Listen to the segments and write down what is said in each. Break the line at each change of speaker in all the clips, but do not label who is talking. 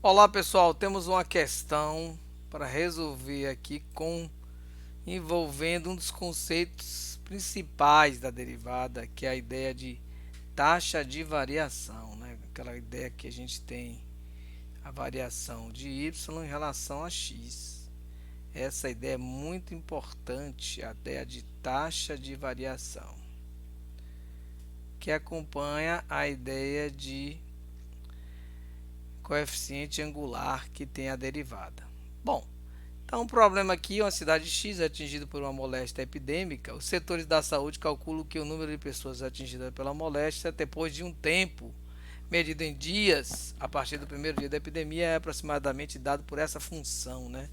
Olá pessoal, temos uma questão para resolver aqui envolvendo um dos conceitos principais da derivada, que é a ideia de taxa de variação, né? Aquela ideia que a gente tem a variação de y em relação a x. Essa ideia é muito importante, a ideia de taxa de variação, que acompanha a ideia de coeficiente angular que tem a derivada. Bom, então, um problema aqui, uma cidade X é atingida por uma moléstia epidêmica. Os setores da saúde calculam que o número de pessoas atingidas pela moléstia depois de um tempo, medido em dias, a partir do primeiro dia da epidemia, é aproximadamente dado por essa função, né?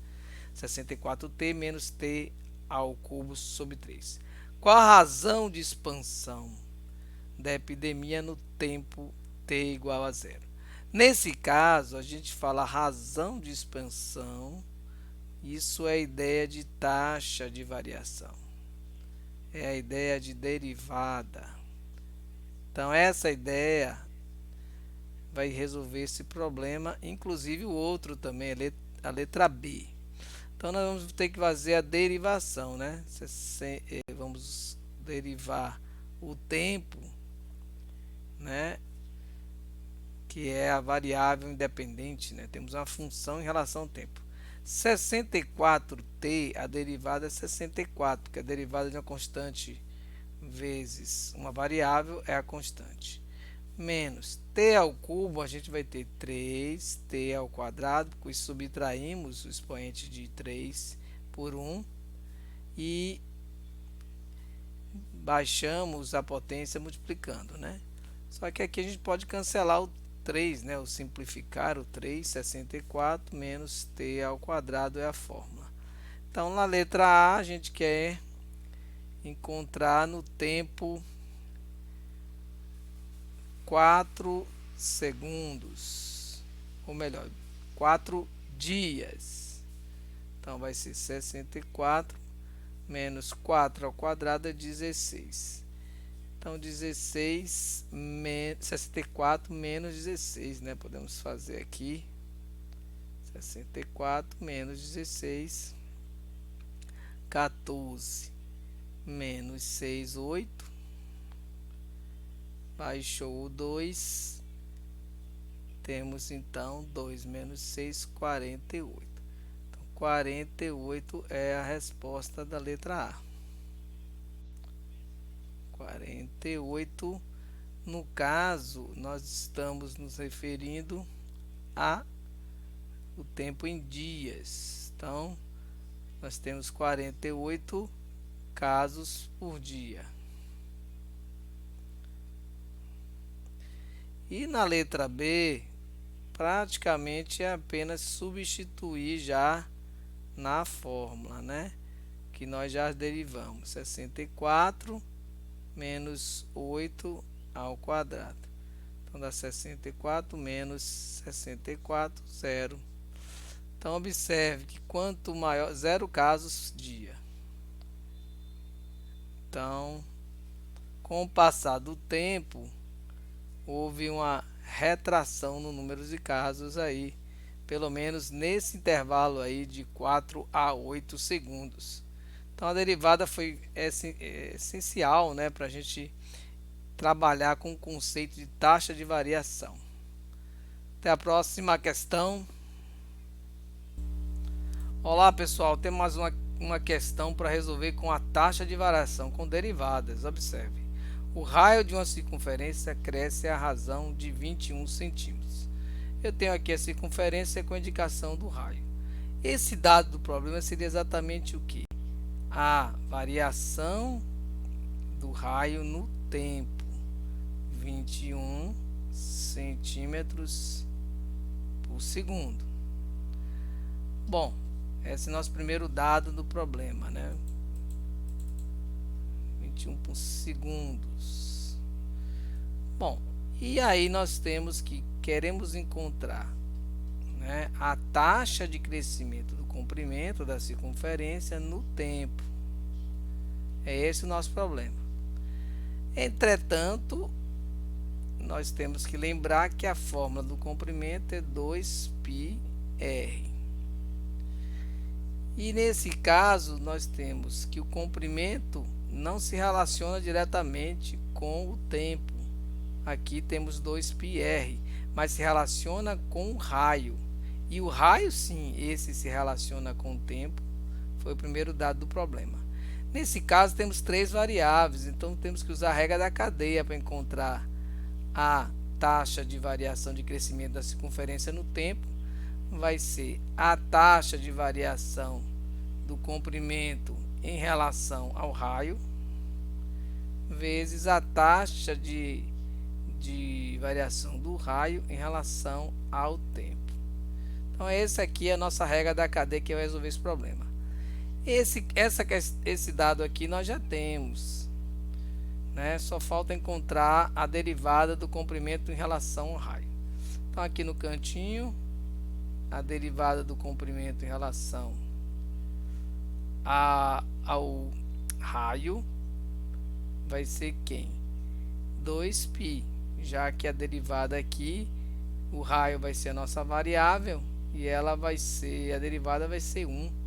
64t menos t ao cubo sobre 3. Qual a razão de expansão da epidemia no tempo t igual a zero? Nesse caso, a gente fala razão de expansão. Isso é a ideia de taxa de variação. É a ideia de derivada. Então, essa ideia vai resolver esse problema, inclusive o outro também, a letra B. Então, nós vamos ter que fazer a derivação, né? Vamos derivar o tempo, né? Que é a variável independente, né? Temos uma função em relação ao tempo. 64t, a derivada é 64, porque a derivada de uma constante vezes uma variável é a constante. Menos t ao cubo, a gente vai ter 3t ao quadrado, com isso subtraímos o expoente de 3 por 1 e baixamos a potência multiplicando, né? Só que aqui a gente pode cancelar o 3, né? O simplificar o 3, 64 menos t ao quadrado é a fórmula. Então, na letra A, a gente quer encontrar no tempo 4 segundos, ou melhor, 4 dias. Então, vai ser 64 menos 4 ao quadrado é 16. Então, 64 menos 16, né? Podemos fazer aqui. 64 menos 16. 14 menos 6, 8. Baixou o 2. Temos, então, 2 menos 6, 48. Então, 48 é a resposta da letra A. 48, no caso, nós estamos nos referindo a o tempo em dias. Então, nós temos 48 casos por dia. E na letra B, praticamente é apenas substituir já na fórmula, né? Que nós já derivamos. 64 menos 8 ao quadrado. Então, dá 64 menos 64, 0. Então, observe que quanto maior, 0 casos dia. Então, com o passar do tempo, houve uma retração no número de casos aí, pelo menos nesse intervalo aí de 4 a 8 segundos. Então, a derivada foi essencial, né, para a gente trabalhar com o conceito de taxa de variação. Até a próxima questão. Olá pessoal, temos mais uma questão para resolver com a taxa de variação com derivadas. Observe, o raio de uma circunferência cresce à razão de 21 centímetros. Eu tenho aqui a circunferência com a indicação do raio. Esse dado do problema seria exatamente o que? A variação do raio no tempo, 21 centímetros por segundo. Bom, esse é o nosso primeiro dado do problema, né? 21 por segundos. Bom, e aí nós temos que queremos encontrar, né, a taxa de crescimento do comprimento da circunferência no tempo. É esse o nosso problema. Entretanto, nós temos que lembrar que a fórmula do comprimento é 2πr. E nesse caso, nós temos que o comprimento não se relaciona diretamente com o tempo. Aqui temos 2πr, mas se relaciona com o raio. E o raio, sim, esse se relaciona com o tempo. Foi o primeiro dado do problema. Nesse caso, temos três variáveis, então temos que usar a regra da cadeia para encontrar a taxa de variação de crescimento da circunferência no tempo. Vai ser a taxa de variação do comprimento em relação ao raio, vezes a taxa de variação do raio em relação ao tempo. Então, essa aqui é a nossa regra da cadeia que vai resolver esse problema. Esse dado aqui nós já temos, né? Só falta encontrar a derivada do comprimento em relação ao raio. Então, aqui no cantinho, a derivada do comprimento em relação ao raio vai ser quem? 2π, já que a derivada aqui, o raio vai ser a nossa variável e ela vai ser, a derivada vai ser 1.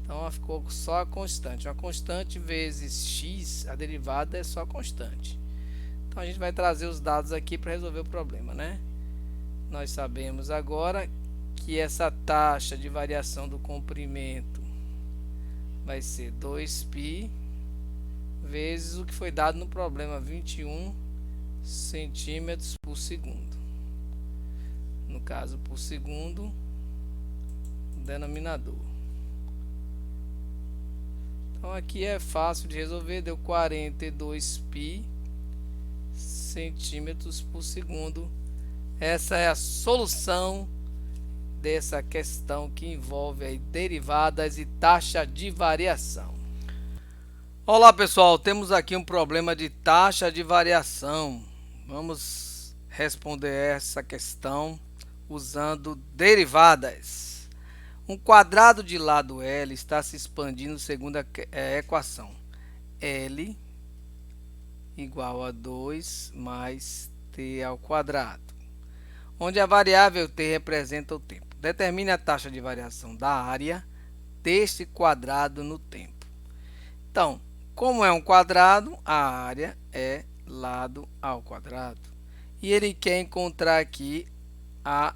Então ela ficou só a constante. Uma constante vezes x, a derivada é só constante. Então a gente vai trazer os dados aqui para resolver o problema, né? Nós sabemos agora que essa taxa de variação do comprimento vai ser 2π vezes o que foi dado no problema, 21 centímetros por segundo. No caso, por segundo, denominador. Então aqui é fácil de resolver, deu 42π centímetros por segundo. Essa é a solução dessa questão que envolve aí derivadas e taxa de variação. Olá pessoal, temos aqui um problema de taxa de variação. Vamos responder essa questão usando derivadas. Um quadrado de lado L está se expandindo segundo a equação L igual a 2 mais t ao quadrado, onde a variável t representa o tempo. Determine a taxa de variação da área deste quadrado no tempo. Então, como é um quadrado, a área é lado ao quadrado. E ele quer encontrar aqui a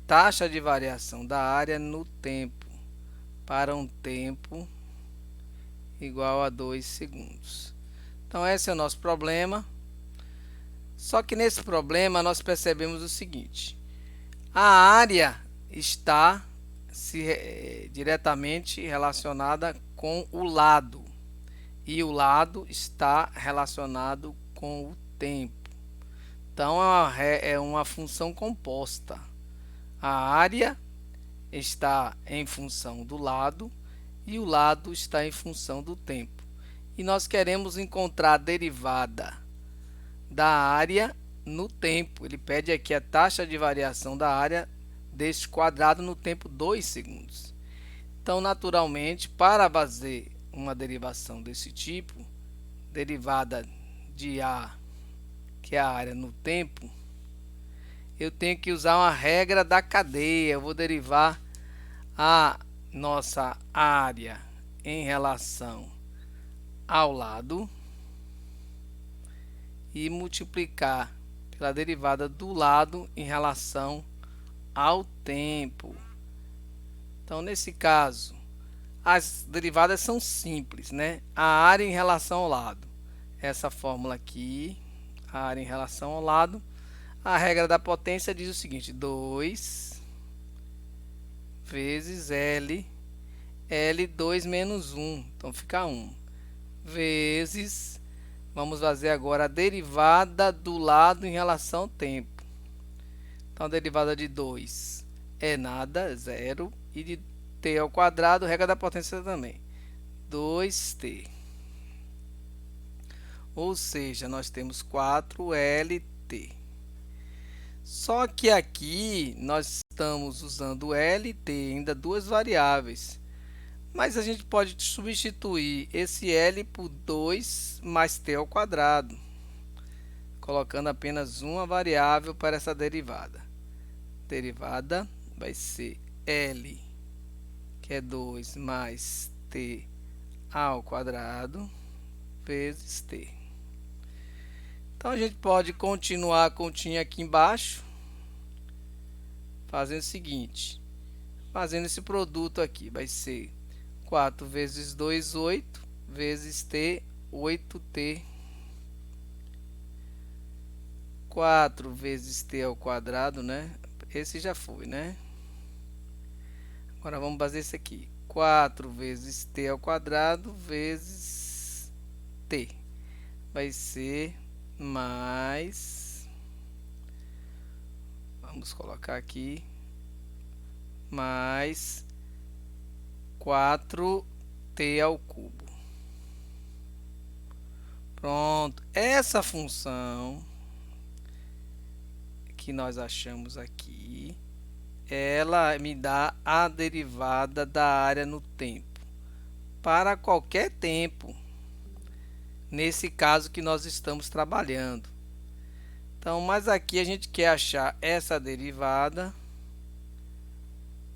taxa de variação da área no tempo, para um tempo igual a 2 segundos. Então, esse é o nosso problema. Só que nesse problema, nós percebemos o seguinte. A área está diretamente relacionada com o lado. E o lado está relacionado com o tempo. Então, é uma função composta. A área está em função do lado e o lado está em função do tempo. E nós queremos encontrar a derivada da área no tempo. Ele pede aqui a taxa de variação da área deste quadrado no tempo 2 segundos. Então, naturalmente, para fazer uma derivação desse tipo, derivada de A, que é a área no tempo, eu tenho que usar uma regra da cadeia. Eu vou derivar a nossa área em relação ao lado e multiplicar pela derivada do lado em relação ao tempo. Então, nesse caso, as derivadas são simples, né? A área em relação ao lado, essa fórmula aqui, a área em relação ao lado. A regra da potência diz o seguinte: 2 vezes L, L2 menos 1, então fica 1, vezes, vamos fazer agora a derivada do lado em relação ao tempo. Então, a derivada de 2 é nada, zero, e de t ao quadrado, regra da potência também, 2t. Ou seja, nós temos 4LT. Só que aqui nós estamos usando L e T, ainda duas variáveis. Mas a gente pode substituir esse L por 2 mais T ao quadrado. colocando apenas uma variável para essa derivada. Derivada vai ser L, que é 2 mais T ao quadrado, vezes T. Então, a gente pode continuar a continha aqui embaixo, fazendo o seguinte, fazendo esse produto aqui, vai ser 4 vezes 2, 8, vezes T, 8T, 4 vezes T ao quadrado, né? Esse já foi, né? Agora vamos fazer esse aqui, 4 vezes T ao quadrado, vezes T, vai ser mais, vamos colocar aqui, mais 4t ao cubo. Pronto, essa função que nós achamos aqui, ela me dá a derivada da área no tempo, para qualquer tempo, nesse caso que nós estamos trabalhando. Então, mas aqui a gente quer achar essa derivada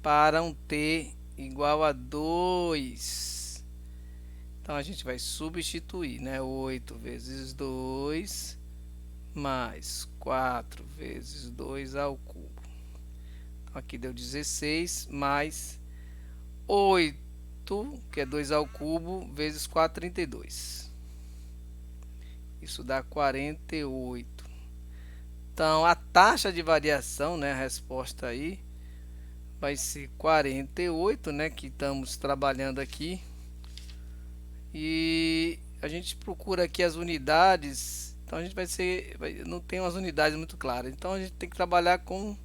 para um t igual a 2. Então, a gente vai substituir, né? 8 vezes 2 mais 4 vezes 2 ao cubo. Então, aqui deu 16 mais 8, que é 2 ao cubo, vezes 4, 32. Isso dá 48. Então, a taxa de variação, né, a resposta aí, vai ser 48, né, que estamos trabalhando aqui. E a gente procura aqui as unidades, então a gente não tem umas unidades muito claras. Então, a gente tem que trabalhar com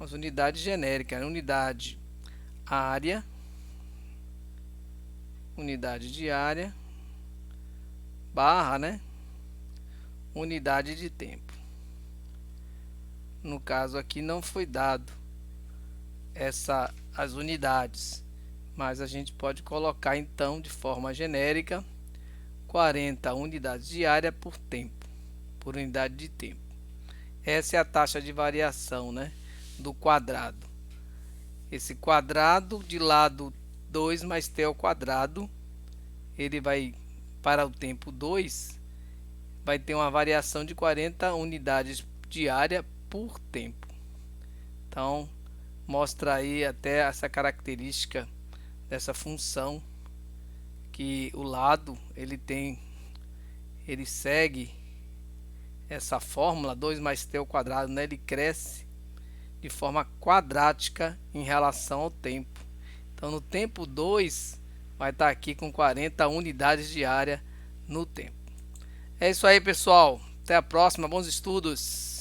as unidades genéricas, né? Unidade área, unidade de área, barra, né, unidade de tempo. No caso aqui não foi dado as unidades, mas a gente pode colocar então de forma genérica 40 unidades de área por tempo, por unidade de tempo. Essa é a taxa de variação, né, do quadrado. Esse quadrado de lado 2 mais t ao quadrado, ele vai para o tempo 2, vai ter uma variação de 40 unidades de área por tempo. Então, mostra aí até essa característica dessa função, que o lado ele segue essa fórmula 2 mais t ao quadrado, né? Ele cresce de forma quadrática em relação ao tempo. Então, no tempo 2 vai estar aqui com 40 unidades de área no tempo. É isso aí, pessoal. Até a próxima. Bons estudos.